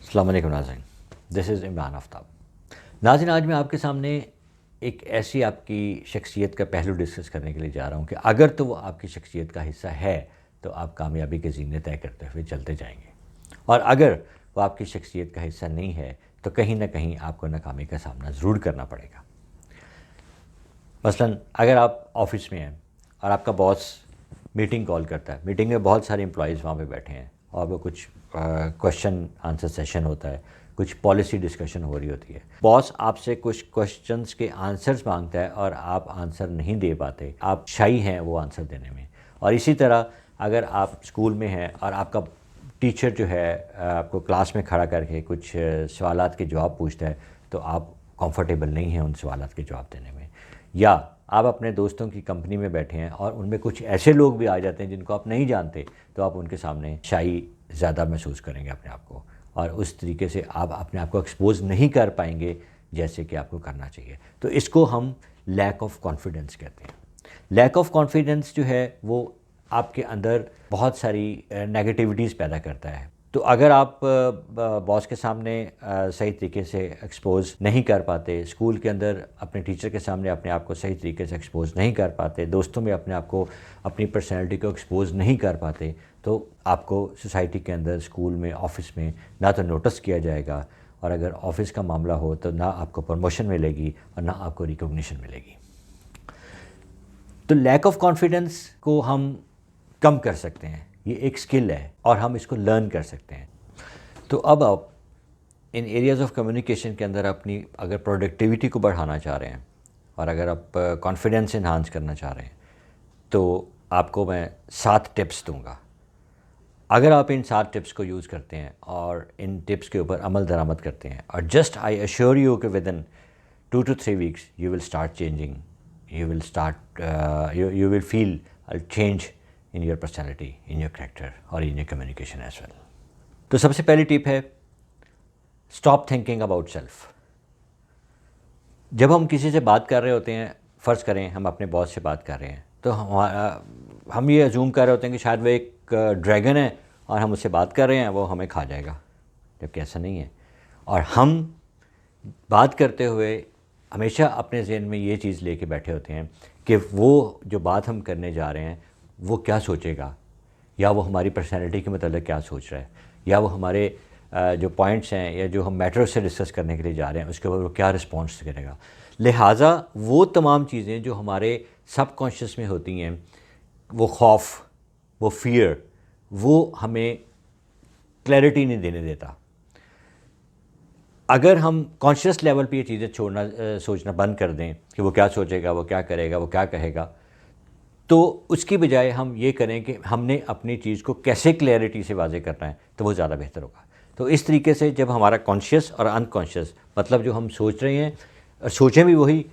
अस्सलाम वालेकुम नाज़रीन, दिस इज़ इमरान आफ्ताब। नाज़रीन, आज मैं आपके सामने एक ऐसी आपकी शख्सियत का पहलू डिस्कस करने के लिए जा रहा हूँ कि अगर तो वो आपकी शख्सियत का हिस्सा है तो आप कामयाबी के ज़ीने तय करते हुए चलते जाएंगे, और अगर वो आपकी शख्सियत का हिस्सा नहीं है तो कहीं ना कहीं आपको नाकामी का सामना ज़रूर करना पड़ेगा। मसलन अगर आप ऑफिस में हैं और आपका बॉस मीटिंग कॉल करता है, मीटिंग में बहुत सारे एम्प्लॉयज़ वहाँ पे बैठे हैं और वो कुछ क्वेश्चन आंसर सेशन होता है, कुछ पॉलिसी डिस्कशन हो रही होती है। बॉस आपसे कुछ क्वेश्चंस के आंसर्स मांगता है और आप आंसर नहीं दे पाते, आप शाई हैं वो आंसर देने में। और इसी तरह अगर आप स्कूल में हैं और आपका टीचर जो है आपको क्लास में खड़ा करके कुछ सवालात के जवाब पूछता है तो आप कंफर्टेबल नहीं हैं उन सवालात के जवाब देने में। या आप अपने दोस्तों की कंपनी में बैठे हैं और उनमें कुछ ऐसे लोग भी आ जाते हैं जिनको आप नहीं जानते, तो आप उनके सामने शाई ज़्यादा महसूस करेंगे अपने आप को, और उस तरीके से आप अपने आप को एक्सपोज नहीं कर पाएंगे जैसे कि आपको करना चाहिए। तो इसको हम लैक ऑफ कॉन्फिडेंस कहते हैं। लैक ऑफ कॉन्फिडेंस जो है वो आपके अंदर बहुत सारी नेगेटिविटीज़ पैदा करता है। तो अगर आप बॉस के सामने सही तरीके से एक्सपोज नहीं कर पाते, स्कूल के अंदर अपने टीचर के सामने अपने आप को सही तरीके से एक्सपोज नहीं कर पाते, दोस्तों में अपने आप को, अपनी पर्सनैलिटी को एक्सपोज नहीं कर पाते, तो आपको सोसाइटी के अंदर, स्कूल में, ऑफिस में ना तो नोटिस किया जाएगा, और अगर ऑफिस का मामला हो तो ना आपको प्रमोशन मिलेगी और ना आपको रिकॉग्निशन मिलेगी। तो लैक ऑफ कॉन्फिडेंस को हम कम कर सकते हैं, ये एक स्किल है और हम इसको लर्न कर सकते हैं। तो अब आप इन एरियाज़ ऑफ कम्युनिकेशन के अंदर अपनी अगर प्रोडक्टिविटी को बढ़ाना चाह रहे हैं और अगर आप कॉन्फिडेंस इन्हांस करना चाह रहे हैं तो आपको मैं 7 टिप्स दूंगा। अगर आप इन 7 टिप्स को यूज़ करते हैं और इन टिप्स के ऊपर अमल दरामद करते हैं, और जस्ट आई अश्योर यू कि with in 2 to 3 weeks you will start changing, you will feel a change in your personality, in your character or in your communication as well. तो सबसे पहली टिप है स्टॉप थिंकिंग अबाउट सेल्फ। जब हम किसी से बात कर रहे होते हैं, फ़र्ज़ करें हम अपने बॉस से बात कर रहे हैं, तो हम ये अजूम कर रहे होते हैं कि शायद वो एक ड्रैगन है और हम उससे बात कर रहे हैं, वो हमें खा जाएगा, जबकि ऐसा नहीं है। और हम बात करते हुए हमेशा अपने ज़हन में ये चीज़ लेके बैठे होते हैं कि वो जो बात हम करने जा रहे हैं वो क्या सोचेगा, या वो हमारी पर्सनैलिटी के मतलब क्या सोच रहा है, या वो हमारे जो पॉइंट्स हैं या जो हम मैटर से डिस्कस करने के लिए जा रहे हैं उसके ऊपर वो क्या रिस्पॉन्स करेगा। लिहाजा वो तमाम चीज़ें जो हमारे सबकॉन्शियस में होती हैं, वो खौफ, वो फियर, वो हमें क्लैरिटी नहीं देने देता। अगर हम कॉन्शियस लेवल पे ये चीज़ें सोचना बंद कर दें कि वो क्या सोचेगा, वो क्या करेगा, वो क्या कहेगा, तो उसकी बजाय हम ये करें कि हमने अपनी चीज़ को कैसे क्लैरिटी से वाज़े करना है, तो वो ज़्यादा बेहतर होगा। तो इस तरीके से जब हमारा कॉन्शियस और अनकॉन्शियस, मतलब जो हम सोच रहे हैं और सोचें भी वही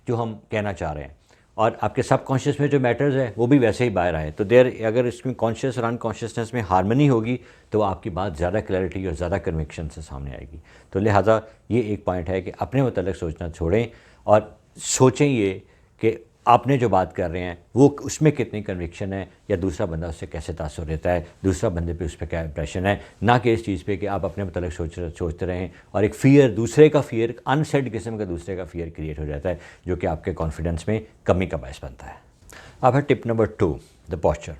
जो हम कहना चाह रहे हैं, और आपके सबकॉन्शियस में जो मैटर्स है वो भी वैसे ही बाहर आए, तो अगर इसमें कॉन्शियस और अनकॉन्शियसनेस में हार्मनी होगी तो आपकी बात ज़्यादा क्लैरिटी और ज़्यादा कन्विक्शन से सामने आएगी। तो लिहाजा ये एक पॉइंट है कि अपने मतलब सोचना छोड़ें और सोचें ये कि आपने जो बात कर रहे हैं वो उसमें कितनी कन्विक्शन है, या दूसरा बंदा उससे कैसे तासुर रहता है, दूसरा बंदे पे उस पर क्या इंप्रेशन है, ना कि इस चीज़ पे कि आप अपने मतलब सोचते रहें और एक फ़ियर, दूसरे का फ़ियर, अनसेड किस्म का दूसरे का फ़ियर क्रिएट हो जाता है, जो कि आपके कॉन्फिडेंस में कमी का बायस बनता है। अब है टिप नंबर 2, द पॉस्चर।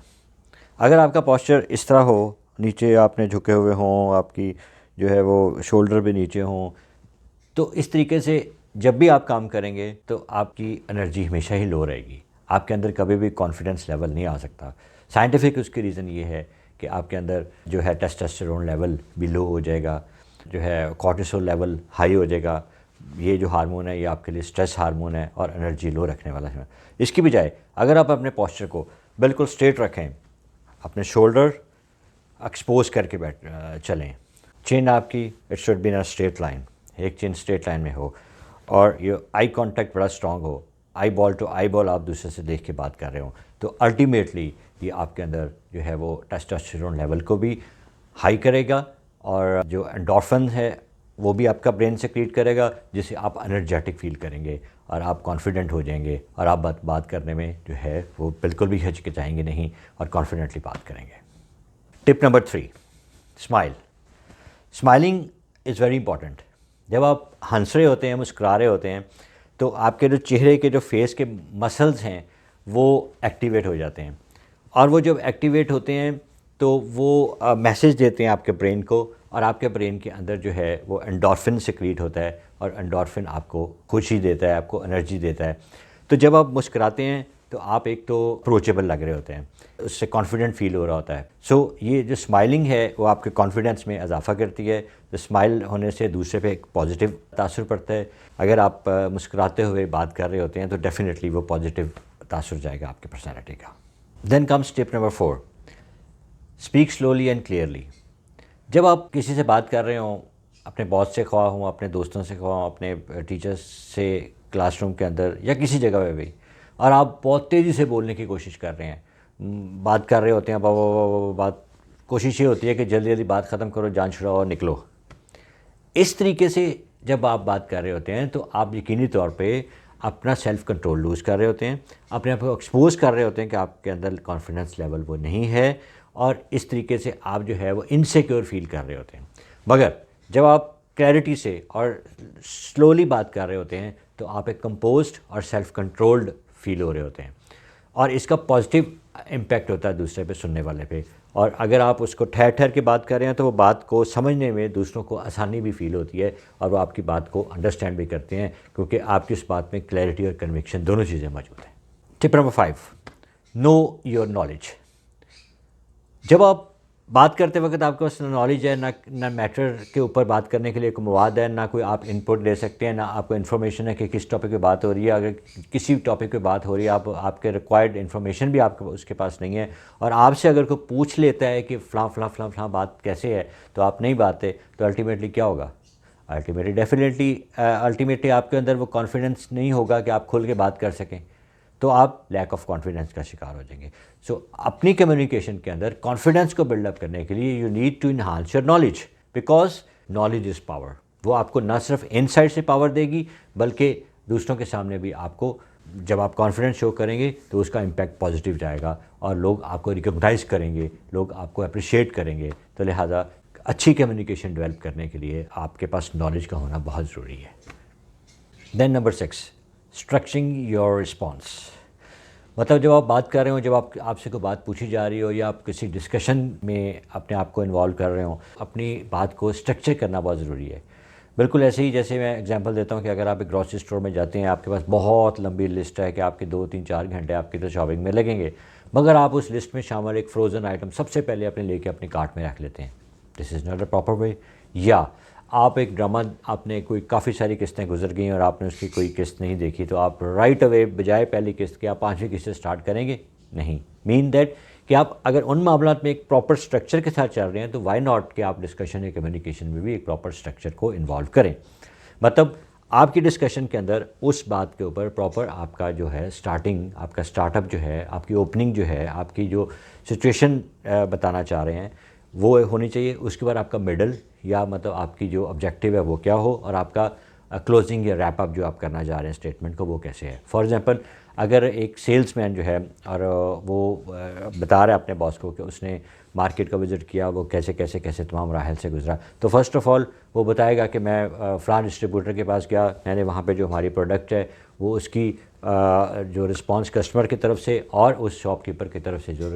अगर आपका पॉस्चर इस तरह हो, नीचे आपने झुके हुए हों, आपकी जो है वो शोल्डर भी नीचे हों, तो इस तरीके से जब भी आप काम करेंगे तो आपकी एनर्जी हमेशा ही लो रहेगी, आपके अंदर कभी भी कॉन्फिडेंस लेवल नहीं आ सकता। साइंटिफिक उसकी रीज़न ये है कि आपके अंदर जो है टेस्टोस्टेरोन लेवल भी लो हो जाएगा, जो है कॉर्टिसोल लेवल हाई हो जाएगा। ये जो हार्मोन है ये आपके लिए स्ट्रेस हार्मोन है और एनर्जी लो रखने वाला है। इसकी बजाय अगर आप अपने पोस्चर को बिल्कुल स्ट्रेट रखें, अपने शोल्डर एक्सपोज करके चलें, चिन आपकी it should be in a straight line, एक चिन स्ट्रेट लाइन में हो, और ये आई कांटेक्ट बड़ा स्ट्रांग हो, eyeball to eyeball आप दूसरे से देख के बात कर रहे हो, तो अल्टीमेटली ये आपके अंदर जो है वो टेस्टोस्टेरोन लेवल को भी हाई करेगा, और जो एंडोर्फिन है वो भी आपका ब्रेन से क्रिएट करेगा, जिससे आप एनर्जेटिक फील करेंगे और आप कॉन्फिडेंट हो जाएंगे, और आप बात करने में जो है वो बिल्कुल भी हिचकिचाएंगे नहीं और कॉन्फिडेंटली बात करेंगे। Tip number 3, smile. Smiling is very important. जब आप हंस रहे होते हैं, मुस्कुरा रहे होते हैं, तो आपके जो चेहरे के जो फेस के मसल्स हैं वो एक्टिवेट हो जाते हैं, और वो जब एक्टिवेट होते हैं तो वो मैसेज देते हैं आपके ब्रेन को, और आपके ब्रेन के अंदर जो है वो एंडोर्फिन सिक्रीट होता है, और एंडोर्फिन आपको खुशी देता है, आपको एनर्जी देता है। तो जब आप मुस्कुराते हैं तो आप एक तो अप्रोचेबल लग रहे होते हैं, उससे कॉन्फिडेंट फील हो रहा होता है। सो ये जो स्माइलिंग है वो आपके कॉन्फिडेंस में इजाफा करती है। तो स्माइल होने से दूसरे पे एक पॉजिटिव तासुर पड़ता है। अगर आप मुस्कुराते हुए बात कर रहे होते हैं तो डेफिनेटली वो पॉजिटिव तासुर जाएगा आपकी पर्सनैलिटी का। Then comes tip number 4, speak slowly and clearly. जब आप किसी से बात कर रहे हों, अपने बॉस से ख्वाह हों, अपने दोस्तों से ख्वाह हों, अपने टीचर्स से क्लासरूम के अंदर या किसी जगह पे भी, और आप बहुत तेज़ी से बोलने की कोशिश कर रहे हैं, बात कर रहे होते हैं, बात कोशिश ये होती है कि जल्दी जल्दी बात ख़त्म करो, जान छुड़ाओ और निकलो। इस तरीके से जब आप बात कर रहे होते हैं तो आप यकीनी तौर पे अपना सेल्फ़ कंट्रोल लूज़ कर रहे होते हैं, अपने आप को एक्सपोज कर रहे होते हैं कि आपके अंदर कॉन्फिडेंस लेवल वो नहीं है, और इस तरीके से आप जो है वो इनसिक्योर फील कर रहे होते हैं। मगर जब आप क्लैरिटी से और स्लोली बात कर रहे होते हैं तो आप एक कंपोज्ड और सेल्फ़ कंट्रोल्ड फील हो रहे होते हैं, और इसका पॉजिटिव इम्पैक्ट होता है दूसरे पे, सुनने वाले पे। और अगर आप उसको ठहर ठहर के बात कर रहे हैं तो वो बात को समझने में दूसरों को आसानी भी फील होती है, और वो आपकी बात को अंडरस्टैंड भी करते हैं, क्योंकि आपकी उस बात में क्लैरिटी और कन्विक्शन दोनों चीज़ें मौजूद हैं। Tip number 5, know your knowledge. जब आप बात करते वक्त आपके पास नॉलेज है, ना मैटर के ऊपर बात करने के लिए कोई मवाद है, ना कोई आप इनपुट ले सकते हैं, ना आपको इन्फॉर्मेशन है कि किस टॉपिक पे बात हो रही है। अगर किसी टॉपिक पे बात हो रही है, आपके रिक्वायर्ड इन्फॉर्मेशन भी आपके उसके पास नहीं है, और आपसे अगर कोई पूछ लेता है कि फ़लाँ बात कैसे है, तो आप नहीं बातें, तो अल्टीमेटली क्या होगा? अल्टीमेटली आपके अंदर वो कॉन्फिडेंस नहीं होगा कि आप खुल के बात कर सकें, तो आप लैक ऑफ कॉन्फिडेंस का शिकार हो जाएंगे। सो अपनी कम्युनिकेशन के अंदर कॉन्फिडेंस को बिल्डअप करने के लिए you need to enhance your knowledge, because knowledge is power. वो आपको न सिर्फ इनसाइड से पावर देगी, बल्कि दूसरों के सामने भी आपको, जब आप कॉन्फिडेंस शो करेंगे तो उसका इम्पैक्ट पॉजिटिव जाएगा, और लोग आपको रिकॉग्नाइज़ करेंगे, लोग आपको अप्रिशिएट करेंगे। तो लिहाजा अच्छी कम्युनिकेशन डेवलप करने के लिए आपके पास नॉलेज का होना बहुत ज़रूरी है। Then number 6, structuring your response. मतलब जब आप बात कर रहे हो, जब आपसे कोई बात पूछी जा रही हो, या आप किसी डिस्कशन में अपने आप को इन्वॉल्व कर रहे हो, अपनी बात को स्ट्रक्चर करना बहुत ज़रूरी है। बिल्कुल ऐसे ही जैसे मैं एग्जांपल देता हूँ कि अगर आप एक ग्रॉसरी स्टोर में जाते हैं, आपके पास बहुत लंबी लिस्ट है कि आपके 2-3-4 घंटे आपकी तो शॉपिंग में लगेंगे, मगर आप उस लिस्ट में शामिल एक फ़्रोज़न आइटम सबसे पहले अपने लेके अपने कार्ट में रख लेते हैं। This is not a proper way. या आप एक ड्रामा, आपने कोई काफ़ी सारी किस्तें गुजर गई और आपने उसकी कोई किस्त नहीं देखी, तो आप राइट अवे बजाय पहली किस्त के आप 5वीं किस्त से स्टार्ट करेंगे? नहीं। मीन दैट कि आप अगर उन मामलात में एक प्रॉपर स्ट्रक्चर के साथ चल रहे हैं, तो वाई नॉट कि आप डिस्कशन या कम्युनिकेशन में भी एक प्रॉपर स्ट्रक्चर को इन्वॉल्व करें। मतलब आपकी डिस्कशन के अंदर उस बात के ऊपर प्रॉपर आपका जो है स्टार्टिंग, आपका स्टार्टअप जो है, आपकी ओपनिंग जो है, आपकी जो सिचुएशन बताना चाह रहे हैं वो होनी चाहिए। उसके बाद आपका मिडल, या मतलब आपकी जो ऑब्जेक्टिव है वो क्या हो, और आपका क्लोजिंग या रैप अप जो आप करना चाह रहे हैं स्टेटमेंट को, वो कैसे है। फॉर एग्जांपल, अगर एक सेल्समैन जो है और वो बता रहा है अपने बॉस को कि उसने मार्केट का विज़िट किया, वो कैसे कैसे कैसे तमाम मराहल से गुजरा, तो फर्स्ट ऑफ़ ऑल वो बताएगा कि मैं फ़लाँ डिस्ट्रीब्यूटर के पास गया, मैंने वहाँ पे जो हमारी प्रोडक्ट है वो उसकी जो रिस्पांस कस्टमर की तरफ से और उस शॉपकीपर की तरफ से जो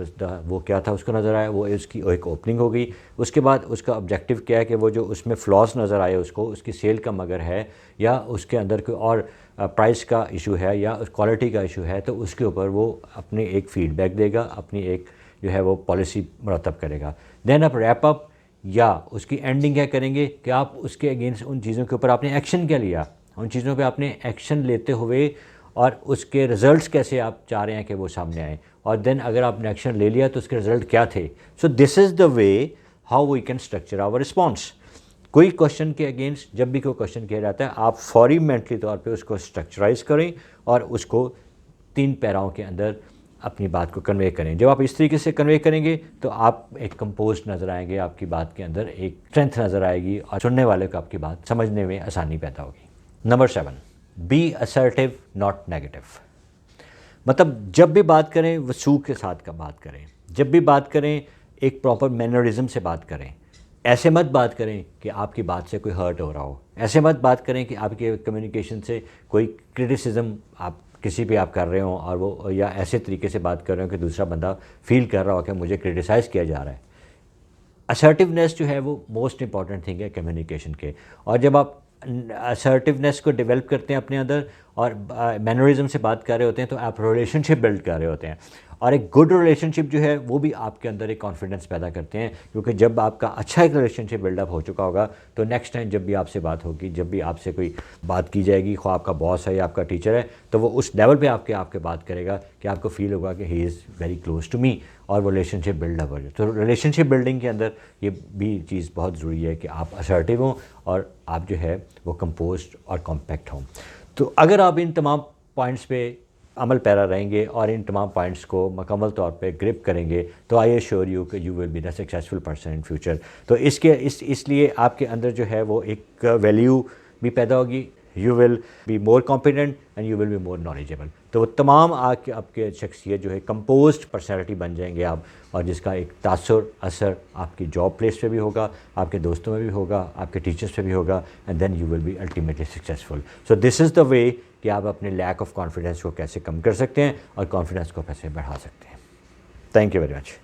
वो क्या था उसको नज़र आया, वो उसकी एक ओपनिंग हो गई। उसके बाद उसका ऑब्जेक्टिव क्या है कि वो जो उसमें फ्लॉस नज़र आए उसको, उसकी सेल कम अगर है, या उसके अंदर कोई और प्राइस का इशू है, या क्वालिटी का इशू है, तो उसके ऊपर वो अपने एक फ़ीडबैक देगा, अपनी एक जो है वो पॉलिसी मरतब करेगा। देन आप रैप अप या उसकी एंडिंग क्या करेंगे कि आप उसके अगेंस्ट उन चीज़ों के ऊपर आपने एक्शन क्या लिया, उन चीज़ों पे आपने एक्शन लेते हुए और उसके रिज़ल्ट्स कैसे आप चाह रहे हैं कि वो सामने आएँ, और देन अगर आपने एक्शन ले लिया तो उसके रिज़ल्ट क्या थे। So this is the way how we can structure our response. कोई क्वेश्चन के अगेंस्ट जब भी कोई क्वेश्चन किया जाता है, आप फौरी मेंटली तौर पे उसको स्ट्रक्चराइज करें और उसको 3 पैराओं के अंदर अपनी बात को कन्वे करें। जब आप इस तरीके से कन्वे करेंगे तो आप एक कंपोज नज़र आएंगे, आपकी बात के अंदर एक स्ट्रेंथ नज़र आएगी, और सुनने वाले को आपकी बात समझने में आसानी पैदा होगी। Number 7, be assertive not negative. मतलब जब भी बात करें वसूख के साथ का बात करें, जब भी बात करें एक प्रॉपर मैनरिज्म से बात करें। ऐसे मत बात करें कि आपकी बात से कोई हर्ट हो रहा हो, ऐसे मत बात करें कि आपके कम्युनिकेशन से कोई क्रिटिसिज्म आप किसी पे आप कर रहे हो और वो, या ऐसे तरीके से बात कर रहे हो कि दूसरा बंदा फील कर रहा हो कि मुझे क्रिटिसाइज़ किया जा रहा है। असर्टिवनेस जो है वो मोस्ट इंपॉर्टेंट थिंग है कम्युनिकेशन के। और जब आप असर्टिवनेस को डेवलप करते हैं अपने अंदर और मैनरिज्म से बात कर रहे होते हैं, तो आप रिलेशनशिप बिल्ड कर रहे होते हैं। और एक गुड रिलेशनशिप जो है वो भी आपके अंदर एक कॉन्फिडेंस पैदा करते हैं, क्योंकि जब आपका अच्छा एक रिलेशनशिप बिल्डअप हो चुका होगा तो नेक्स्ट टाइम जब भी आपसे बात होगी, जब भी आपसे कोई बात की जाएगी, खो आपका बॉस है या आपका टीचर है, तो वो उस लेवल पे आपके बात करेगा कि आपको फील होगा कि he is very close to me, और वो रिलेशनशिप बिल्डअप हो जाए। तो रिलेशनशिप बिल्डिंग के अंदर ये भी चीज़ बहुत ज़रूरी है कि आप असर्टिव हों और आप जो है वो कंपोज्ड और कॉम्पैक्ट हों। तो अगर आप इन तमाम पॉइंट्स पे अमल पैरा रहेंगे और इन तमाम पॉइंट्स को मुकम्मल तौर पे ग्रिप करेंगे, तो आई एश्योर यू कि you will be the successful person in future. तो इसलिए आपके अंदर जो है वो एक वैल्यू भी पैदा होगी, you will be more confident and you will be more knowledgeable. तो वो तमाम आपके शख्सियत जो है कंपोज्ड पर्सनैलिटी बन जाएंगे आप, और जिसका एक तासुर असर आपकी जॉब प्लेस पे भी होगा, आपके दोस्तों में भी होगा, आपके टीचर्स पे भी होगा, and then you will be ultimately successful. So this is the way कि आप अपने लैक ऑफ कॉन्फिडेंस को कैसे कम कर सकते हैं और कॉन्फिडेंस को कैसे बढ़ा सकते हैं। Thank you very much.